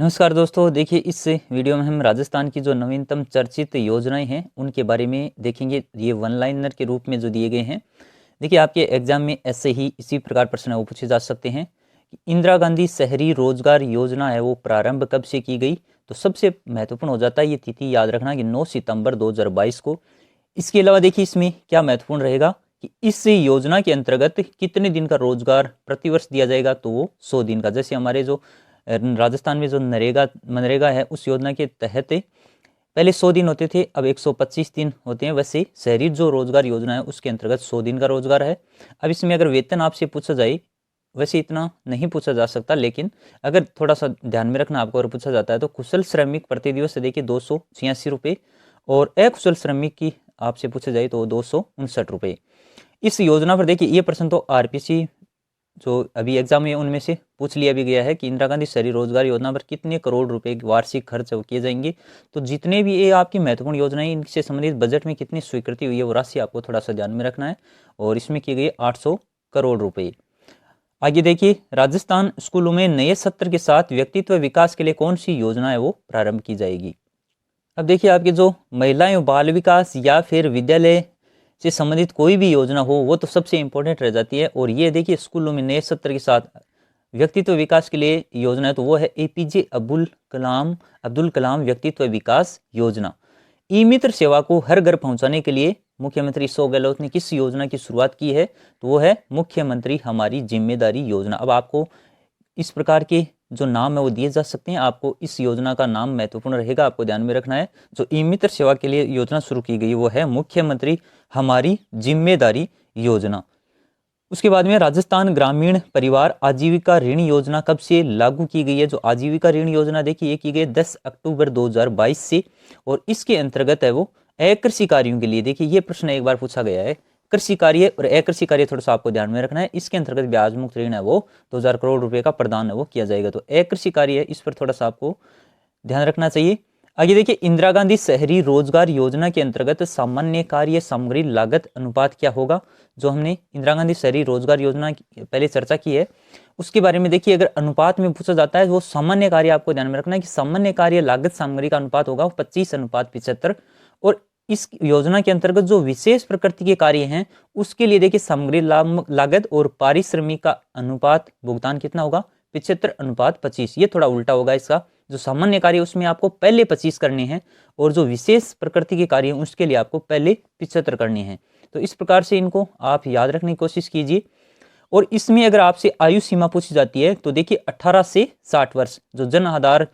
नमस्कार दोस्तों, देखिए इस वीडियो में हम राजस्थान की जो नवीनतम चर्चित योजनाएं हैं उनके बारे में देखेंगे। ये वन लाइनर के रूप में जो दिए गए हैं। देखिए आपके एग्जाम में ऐसे ही इसी प्रकार प्रश्न वो पूछे जा सकते हैं कि इंदिरा गांधी शहरी रोजगार योजना है वो प्रारंभ कब से की गई। तो सबसे महत्वपूर्ण हो जाता है ये तिथि याद रखना कि 9 सितंबर 2022 को। इसके अलावा देखिए इसमें क्या महत्वपूर्ण रहेगा कि इस योजना के अंतर्गत कितने दिन का रोजगार प्रतिवर्ष दिया जाएगा, तो वो 100 दिन का। जैसे हमारे जो राजस्थान में जो नरेगा मनरेगा है उस योजना के तहत पहले 100 दिन होते थे, अब 125 दिन होते हैं। वैसे शहरी जो रोजगार योजना है उसके अंतर्गत 100 दिन का रोजगार है। अब इसमें अगर वेतन आपसे पूछा जाए, वैसे इतना नहीं पूछा जा सकता, लेकिन अगर थोड़ा सा ध्यान में रखना आपको, अगर पूछा जाता है तो कुशल श्रमिक प्रति दिवस देखिए 286 रुपये, और अकुशल श्रमिक की आपसे पूछा जाए तो 259 रुपये। इस योजना पर देखिए ये प्रश्न तो आरपीसी जो अभी एग्जाम में उनमें से पूछ लिया भी गया है कि इंदिरा गांधी शहरी रोजगार योजना पर कितने करोड़ रुपए वार्षिक खर्च किए जाएंगे। तो जितने भी ये आपकी महत्वपूर्ण योजनाएं इनसे संबंधित बजट में कितनी स्वीकृति हुई है वो राशि आपको थोड़ा सा ध्यान में रखना है, और इसमें की गई 800 करोड़ रुपए। आगे देखिए, राजस्थान स्कूलों में नए सत्र के साथ व्यक्तित्व विकास के लिए कौन सी योजना है वो प्रारंभ की जाएगी। अब देखिए आपके जो महिला एवं बाल विकास या फिर विद्यालय से संबंधित कोई भी योजना हो वो तो सबसे इंपॉर्टेंट रह जाती है। और ये देखिए स्कूलों में नए सत्र के साथ व्यक्तित्व विकास के लिए योजना है, तो वो है एपीजे अब्दुल कलाम व्यक्तित्व विकास योजना। ई मित्र सेवा को हर घर पहुंचाने के लिए मुख्यमंत्री अशोक गहलोत ने किस योजना की शुरुआत की है, तो वो है मुख्यमंत्री हमारी जिम्मेदारी योजना। अब आपको इस प्रकार के जो नाम है वो दिए जा सकते हैं, आपको इस योजना का नाम महत्वपूर्ण रहेगा, आपको ध्यान में रखना है। जो ई मित्र सेवा के लिए योजना शुरू की गई वो है मुख्यमंत्री हमारी जिम्मेदारी योजना। उसके बाद में राजस्थान ग्रामीण परिवार आजीविका ऋण योजना कब से लागू की गई है। जो आजीविका ऋण योजना देखिए ये की गई 10 अक्टूबर 2022 से, और इसके अंतर्गत है वो अकृषि कार्यों के लिए। देखिए ये प्रश्न एक बार पूछा गया है, कृषि कार्य और अकृषि कार्य थोड़ा सा आपको ध्यान में रखना है। इसके अंतर्गत ब्याज मुक्त ऋण है वो 2000 करोड़ रुपए का प्रदान है वो किया जाएगा। तो अकृषि कार्य है, इस पर थोड़ा सा आपको ध्यान रखना चाहिए। आगे देखिए, इंदिरा गांधी शहरी रोजगार योजना के अंतर्गत सामान्य कार्य सामग्री लागत अनुपात क्या होगा। जो हमने इंदिरा गांधी शहरी रोजगार योजना की पहले चर्चा की है उसके बारे में देखिए, अगर अनुपात में पूछा जाता है वो सामान्य कार्य, आपको ध्यान में रखना है कि सामान्य कार्य लागत सामग्री का अनुपात होगा 25:75। और इस योजना के अंतर्गत जो विशेष प्रकृति के कार्य हैं उसके लिए देखिए सामग्री लागत और पारिश्रमिक का अनुपात भुगतान कितना होगा, 75:25। ये थोड़ा उल्टा होगा इसका। जो सामान्य कार्य उसमें आपको पहले 25 करने हैं, और जो विशेष प्रकृति के कार्य हैं उसके लिए आपको पहले 75 करने हैं। तो इस प्रकार से इनको आप याद रखने की कोशिश कीजिए। और इसमें अगर आपसे आयु सीमा पूछी जाती है तो देखिए 18 से 60 वर्ष जो जन आधार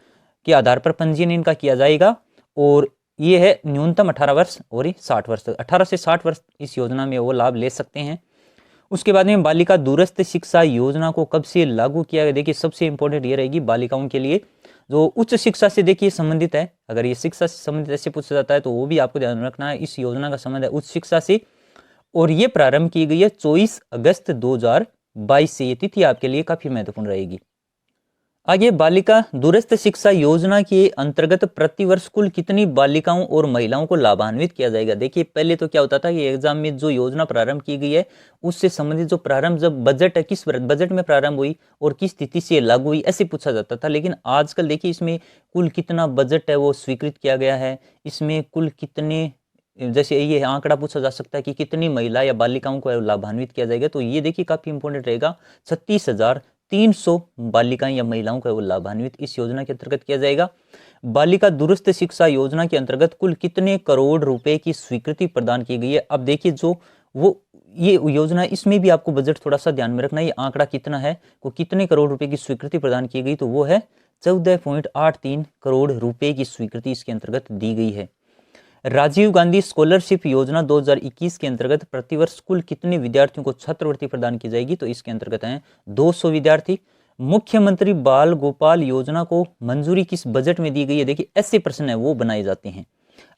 के आधार पर पंजीयन इनका किया जाएगा, और ये है न्यूनतम 18 वर्ष और 60 वर्ष तक। 18 से 60 वर्ष इस योजना में वो लाभ ले सकते हैं। उसके बाद में बालिका दूरस्थ शिक्षा योजना को कब से लागू किया गया। देखिए सबसे इंपॉर्टेंट ये रहेगी बालिकाओं के लिए जो उच्च शिक्षा से देखिए संबंधित है। अगर ये शिक्षा से संबंधित ऐसे पूछा जाता है तो वो भी आपको ध्यान रखना है, इस योजना का संबंध है उच्च शिक्षा से, और ये प्रारंभ की गई है 24 अगस्त 2022 से। ये तिथि आपके लिए काफी महत्वपूर्ण रहेगी। आगे, बालिका दूरस्थ शिक्षा योजना के अंतर्गत प्रतिवर्ष कुल कितनी बालिकाओं और महिलाओं को लाभान्वित किया जाएगा। देखिए पहले तो क्या होता था कि एग्जाम में जो योजना प्रारंभ की गई है उससे संबंधित जो प्रारंभ जब बजट है किस बजट में प्रारंभ हुई और किस तिथि से लागू हुई ऐसे पूछा जाता था। लेकिन आजकल देखिए इसमें कुल कितना बजट है वो स्वीकृत किया गया है, इसमें कुल कितने, जैसे ये आंकड़ा पूछा जा सकता है कि कितनी महिला या बालिकाओं को लाभान्वित किया जाएगा। तो ये देखिए काफी इंपॉर्टेंट रहेगा, 36,300 बालिकाएं या महिलाओं को लाभान्वित इस योजना के अंतर्गत किया जाएगा। बालिका दूरस्थ शिक्षा योजना के अंतर्गत कुल कितने करोड़ रुपए की स्वीकृति प्रदान की गई है। अब देखिए जो वो ये योजना, इसमें भी आपको बजट थोड़ा सा ध्यान में रखना है, ये आंकड़ा कितना है, को कितने करोड़ रुपए की स्वीकृति प्रदान की गई, तो वो है 14.83 करोड़ रुपए की स्वीकृति इसके अंतर्गत दी गई है। राजीव गांधी स्कॉलरशिप योजना 2021 के अंतर्गत प्रतिवर्ष कुल कितने विद्यार्थियों को छात्रवृत्ति प्रदान की जाएगी, तो इसके अंतर्गत हैं 200 विद्यार्थी। मुख्यमंत्री बाल गोपाल योजना को मंजूरी किस बजट में दी गई है। देखिए ऐसे प्रश्न है वो बनाए जाते हैं।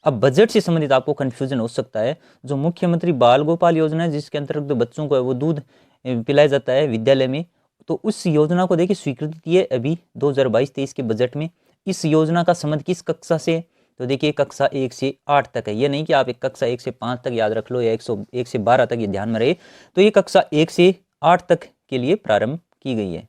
अब बजट से संबंधित आपको कंफ्यूजन हो सकता है। जो मुख्यमंत्री बाल गोपाल योजना है जिसके अंतर्गत बच्चों को है वो दूध पिलाया जाता है विद्यालय में, तो उस योजना को देखिए स्वीकृति दी है अभी 2022-23 के बजट में। इस योजना का संबंध किस कक्षा से, तो देखिए कक्षा 1 से 8 तक है। ये नहीं कि आप एक कक्षा 1 से 5 तक याद रख लो या 101 से 12 तक, ये ध्यान में रहे। तो ये कक्षा 1 से 8 तक के लिए प्रारंभ की गई है।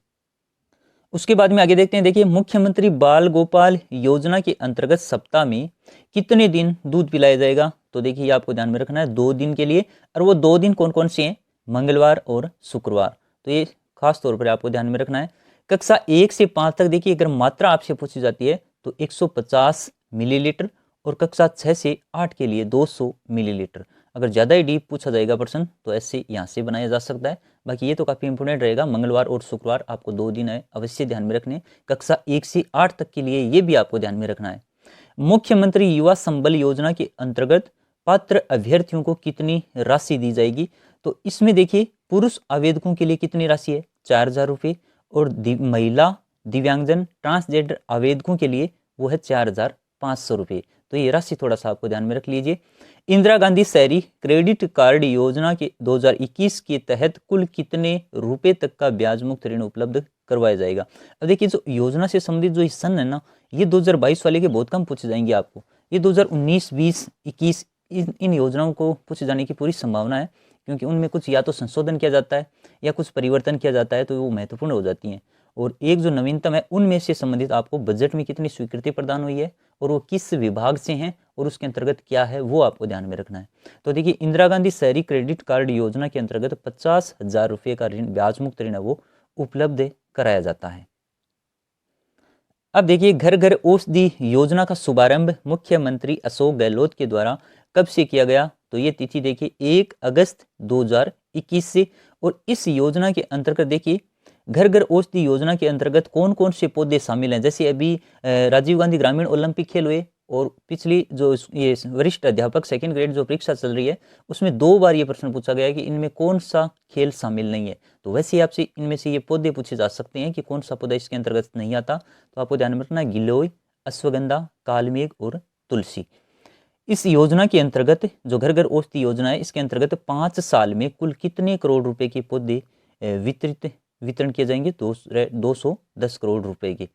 उसके बाद में आगे देखते हैं, देखिए मुख्यमंत्री बाल गोपाल योजना के अंतर्गत सप्ताह में कितने दिन दूध पिलाया जाएगा। तो देखिए ये आपको ध्यान में रखना है 2 दिन के लिए, और वो 2 दिन कौन कौन से हैं, मंगलवार और शुक्रवार। तो ये खास तौर पर आपको ध्यान में रखना है। कक्षा 1 से 5 तक देखिए अगर मात्रा आपसे पूछी जाती है तो 150 मिलीलीटर, और कक्षा 6 से 8 के लिए 200 मिलीलीटर। अगर ज़्यादा ही डीप पूछा जाएगा प्रश्न तो ऐसे यहाँ से बनाया जा सकता है। बाकी ये तो काफ़ी इंपॉर्टेंट रहेगा, मंगलवार और शुक्रवार आपको 2 दिन है अवश्य ध्यान में रखने। कक्षा 1 से 8 तक के लिए ये भी आपको ध्यान में रखना है। मुख्यमंत्री युवा संबल योजना के अंतर्गत पात्र अभ्यर्थियों को कितनी राशि दी जाएगी। तो इसमें देखिए पुरुष आवेदकों के लिए कितनी राशि है, 4,000 रुपये, और महिला दिव्यांगजन ट्रांसजेंडर आवेदकों के लिए वो है 4,500 रुपये। तो ये राशि थोड़ा सा आपको ध्यान में रख लीजिए। इंदिरा गांधी शहरी क्रेडिट कार्ड योजना के 2021 के तहत कुल कितने रुपए तक का ब्याज मुक्त ऋण उपलब्ध करवाया जाएगा। अब देखिए जो योजना से संबंधित जो सन है ना, ये 2022 वाले के बहुत कम पूछे जाएंगे आपको। ये 2019, 20, 21 इन योजनाओं को पूछे जाने की पूरी संभावना है, क्योंकि उनमें कुछ या तो संशोधन किया जाता है या कुछ परिवर्तन किया जाता है, तो वो महत्वपूर्ण हो जाती हैं। और एक जो नवीनतम है उनमें से संबंधित आपको बजट में कितनी स्वीकृति प्रदान हुई है और वो किस विभाग से हैं और उसके अंतर्गत क्या है वो आपको ध्यान में रखना है। तो देखिए इंदिरा गांधी शहरी क्रेडिट कार्ड योजना के अंतर्गत 50,000 रुपये का ऋण, ब्याज मुक्त ऋण है वो उपलब्ध कराया जाता है। अब देखिए घर घर औषधि योजना का शुभारंभ मुख्यमंत्री अशोक गहलोत के द्वारा कब से किया गया। तो ये तिथि देखिए 1 अगस्त 2021 से। और इस योजना के अंतर्गत देखिए घर घर औषधि योजना के अंतर्गत कौन कौन से पौधे शामिल हैं। जैसे अभी राजीव गांधी ग्रामीण ओलंपिक खेल हुए, और पिछली जो ये वरिष्ठ अध्यापक सेकंड ग्रेड जो परीक्षा चल रही है उसमें 2 बार ये प्रश्न पूछा गया है कि इनमें कौन सा खेल शामिल नहीं है। तो वैसे ही आपसे इनमें से ये पौधे पूछे जा सकते हैं कि कौन सा पौधा इसके अंतर्गत नहीं आता। तो आपको ध्यान में रखना है गिलोय, अश्वगंधा, कालमेघ और तुलसी। इस योजना के अंतर्गत जो घर घर औषधि योजना है इसके अंतर्गत 5 साल में कुल कितने करोड़ रुपए के पौधे वितरण किए जाएंगे, 210 करोड़ रुपए के।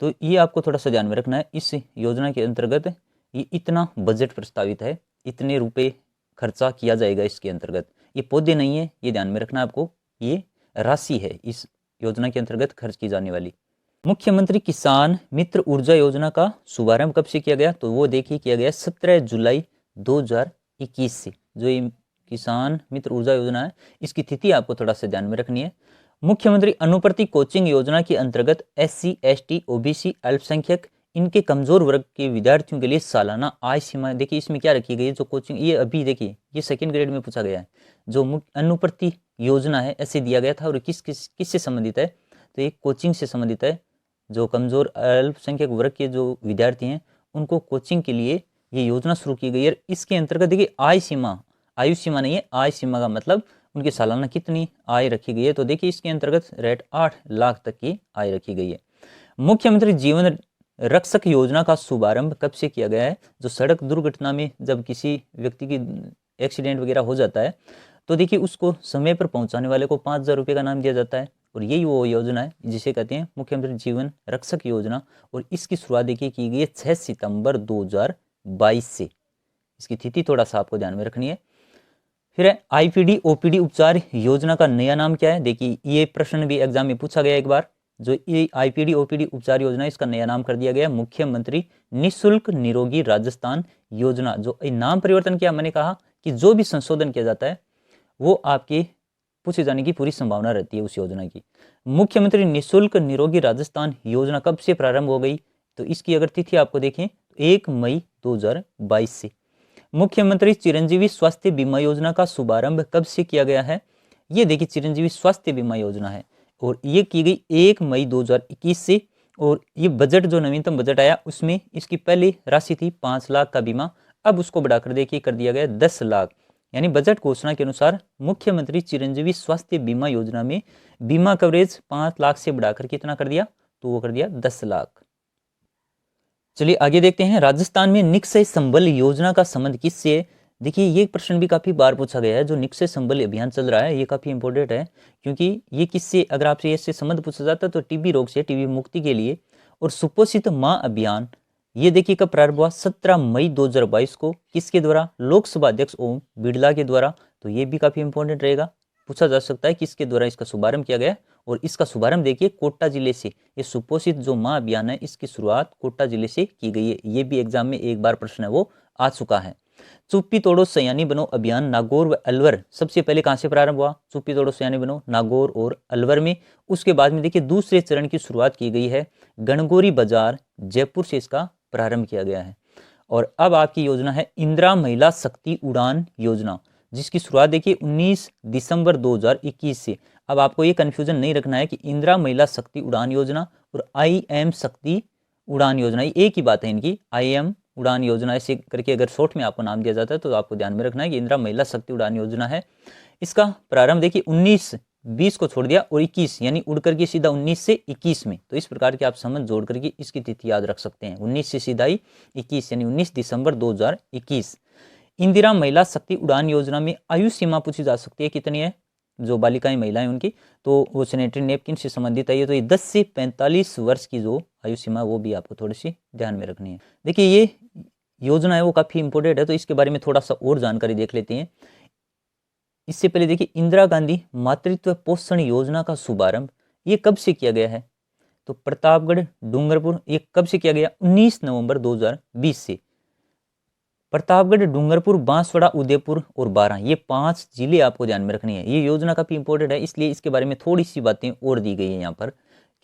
तो ये आपको थोड़ा सा ध्यान में रखना है। इस योजना के अंतर्गत ये इतना बजट प्रस्तावित है, इतने रुपए खर्चा किया जाएगा इसके अंतर्गत। ये पौधे नहीं है, ये ध्यान में रखना है आपको, ये राशि है इस योजना के अंतर्गत खर्च की जाने वाली। मुख्यमंत्री किसान मित्र ऊर्जा योजना का शुभारंभ कब से किया गया। तो वो देखिए किया गया 17 जुलाई 2021 से। जो ये किसान मित्र ऊर्जा योजना है इसकी तिथि आपको थोड़ा सा ध्यान में रखनी है। मुख्यमंत्री अनुप्रति कोचिंग योजना के अंतर्गत SC, ST, OBC, अल्पसंख्यक इनके कमजोर वर्ग के विद्यार्थियों के लिए सालाना आय सीमा देखिए इसमें क्या रखी गई है। जो कोचिंग ये अभी देखिए ये सेकंड ग्रेड में पूछा गया है। जो अनुप्रति योजना है ऐसे दिया गया था, और किससे संबंधित है। तो एक कोचिंग से संबंधित है। जो कमजोर अल्पसंख्यक वर्ग के जो विद्यार्थी हैं उनको कोचिंग के लिए ये योजना शुरू की गई है। इसके अंतर्गत देखिए आयु सीमा नहीं है, आय सीमा का मतलब उनकी सालाना कितनी आय रखी गई है। तो देखिए इसके अंतर्गत रेट 8 लाख तक की आय रखी गई है। मुख्यमंत्री जीवन रक्षक योजना का शुभारंभ कब से किया गया है। जो सड़क दुर्घटना में जब किसी व्यक्ति की एक्सीडेंट वगैरह हो जाता है तो देखिए उसको समय पर पहुंचाने वाले को 5,000 रुपये का नाम दिया जाता है, और यही वो योजना है जिसे कहते हैं मुख्यमंत्री जीवन रक्षक योजना। और इसकी शुरुआत देखिए की गई है 6 सितंबर 2022 से। इसकी तिथि थोड़ा सा आपको ध्यान में रखनी है। फिर है IPD OPD उपचार योजना का नया नाम क्या है। देखिए ये प्रश्न भी एग्जाम में पूछा गया एक बार। जो ये IPD OPD उपचार योजना है इसका नया नाम कर दिया गया मुख्यमंत्री निःशुल्क निरोगी राजस्थान योजना। जो नाम परिवर्तन किया, मैंने कहा कि जो भी संशोधन किया जाता है वो आपके पूछे जाने की पूरी संभावना रहती है उस योजना की। मुख्यमंत्री निःशुल्क निरोगी राजस्थान योजना कब से प्रारंभ हो गई। तो इसकी अगर तिथि आपको देखें 1 मई 2022 से। मुख्यमंत्री चिरंजीवी स्वास्थ्य बीमा योजना का शुभारंभ कब से किया गया है। ये देखिए चिरंजीवी स्वास्थ्य बीमा योजना है और ये की गई 1 मई 2021 से। और ये बजट जो नवीनतम बजट आया उसमें इसकी पहली राशि थी 5 लाख का बीमा, अब उसको बढ़ाकर देखिए कर दिया गया 10 लाख। यानी बजट घोषणा के अनुसार मुख्यमंत्री चिरंजीवी स्वास्थ्य बीमा योजना में बीमा कवरेज 5 लाख से बढ़ाकर कितना कर दिया, तो वो कर दिया 10 लाख। चलिए आगे देखते हैं। राजस्थान में निक्षय संबल योजना का संबंध किससे है। देखिए ये प्रश्न भी काफी बार पूछा गया है। जो निक्षय संबल अभियान चल रहा है ये काफी इंपॉर्टेंट है, क्योंकि ये किससे, अगर आपसे इससे संबंध पूछा जाता है तो टीबी रोग से, टीबी मुक्ति के लिए। और सुपोषित माँ अभियान ये देखिए कब प्रारंभ हुआ, 17 मई 2022 को। किसके द्वारा, लोकसभा अध्यक्ष ओम बिरला के द्वारा। तो ये भी काफी इंपॉर्टेंट रहेगा, पूछा जा सकता है किसके द्वारा इसका शुभारंभ किया गया और इसका शुभारंभ देखिए कोटा जिले से, ये सुपोषित जो माँ अभियान है इसकी शुरुआत कोटा जिले से की गई है। ये भी एग्जाम में एक बार प्रश्न है वो आ चुका है। चुप्पी तोड़ो सयानी बनो अभियान नागौर व अलवर सबसे पहले कहाँ से प्रारंभ हुआ? चुप्पी तोड़ो सयानी बनो नागौर और अलवर में। उसके बाद में देखिए दूसरे चरण की शुरुआत की गई है गणगौरी बाजार जयपुर से, इसका प्रारंभ किया गया है। और अब आपकी योजना है इंदिरा महिला शक्ति उड़ान योजना, जिसकी शुरुआत देखिए 19 दिसंबर 2021 से। अब आपको ये कंफ्यूजन नहीं रखना है कि इंदिरा महिला शक्ति उड़ान योजना और IM शक्ति उड़ान योजना ये एक ही बात है इनकी। IM उड़ान योजना ऐसे करके अगर शॉर्ट में आपको नाम दिया जाता है तो आपको ध्यान में रखना है कि इंदिरा महिला शक्ति उड़ान योजना है। इसका प्रारंभ देखिए 19-20 को छोड़ दिया और 21 यानी उड़ करके सीधा 19 से 21 में। तो इस प्रकार के आप समझ जोड़ करके इसकी तिथि याद रख सकते हैं। 19 से सीधा ही 21 यानी 19 दिसंबर 2021। इंदिरा महिला शक्ति उड़ान योजना में आयु सीमा पूछी जा सकती है, कितनी है जो बालिकाएं महिलाएं उनकी, तो वो सैनिटरी नैपकिन से संबंधित है। तो ये 10 से 45 वर्ष की जो आयु सीमा वो भी आपको थोड़ी सी ध्यान में रखनी है। देखिए ये योजना है वो काफ़ी इंपॉर्टेंट है, तो इसके बारे में थोड़ा सा और जानकारी देख लेते हैं। इससे पहले देखिए इंदिरा गांधी मातृत्व पोषण योजना का शुभारंभ ये कब से किया गया है? तो प्रतापगढ़ डूंगरपुर, ये कब से किया गया? 19 नवंबर 2020 से। प्रतापगढ़, डूंगरपुर, बांसवाड़ा, उदयपुर और बारां ये 5 जिले आपको ध्यान में रखनी है। ये योजना काफ़ी इंपॉर्टेंट है, इसलिए इसके बारे में थोड़ी सी बातें और दी गई है यहाँ पर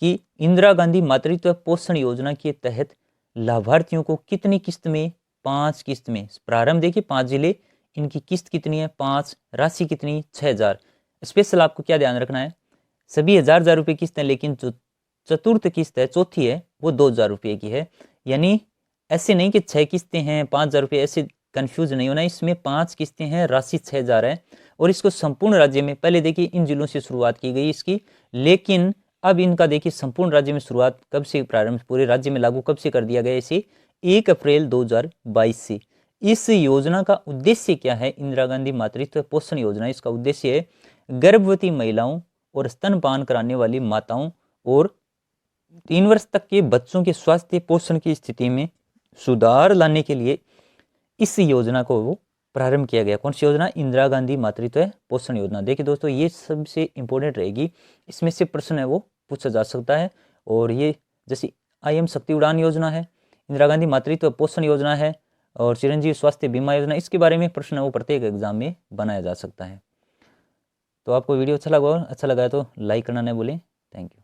कि इंदिरा गांधी मातृत्व पोषण योजना के तहत लाभार्थियों को कितनी किस्त में? 5 किस्त में। प्रारंभ देखिए 5 जिले, इनकी किस्त कितनी है? 5। राशि कितनी? 6000। स्पेशल आपको क्या ध्यान रखना है, सभी 1000 रुपये किस्त है, लेकिन जो चतुर्थ किस्त है, चौथी है, वो 2000 रुपये की है। यानी ऐसे नहीं कि 6 किस्तें हैं 5000 रुपये, ऐसे कंफ्यूज नहीं होना। इसमें 5 किस्तें हैं, राशि 6000 है। और इसको संपूर्ण राज्य में, पहले देखिए इन जिलों से शुरुआत की गई इसकी, लेकिन अब इनका देखिए संपूर्ण राज्य में शुरुआत कब से प्रारंभ, पूरे राज्य में लागू कब से कर दिया गया इसे? 1 अप्रैल 2022 से। इस योजना का उद्देश्य क्या है? इंदिरा गांधी मातृत्व पोषण योजना, इसका उद्देश्य है गर्भवती महिलाओं और स्तनपान कराने वाली माताओं और 3 वर्ष तक के बच्चों के स्वास्थ्य पोषण की स्थिति में सुधार लाने के लिए इस योजना को वो प्रारंभ किया गया। कौन सी योजना? इंदिरा गांधी मातृत्व पोषण योजना। देखिए दोस्तों ये सबसे इंपॉर्टेंट रहेगी, इसमें से प्रश्न है वो पूछा जा सकता है। और ये जैसे IM शक्ति उड़ान योजना है, इंदिरा गांधी मातृत्व पोषण योजना है और चिरंजीवी स्वास्थ्य बीमा योजना, इसके बारे में प्रश्न है वो प्रत्येक एग्जाम में बनाया जा सकता है। तो आपको वीडियो अच्छा लगा है तो लाइक करना नहीं भूलें। Thank you.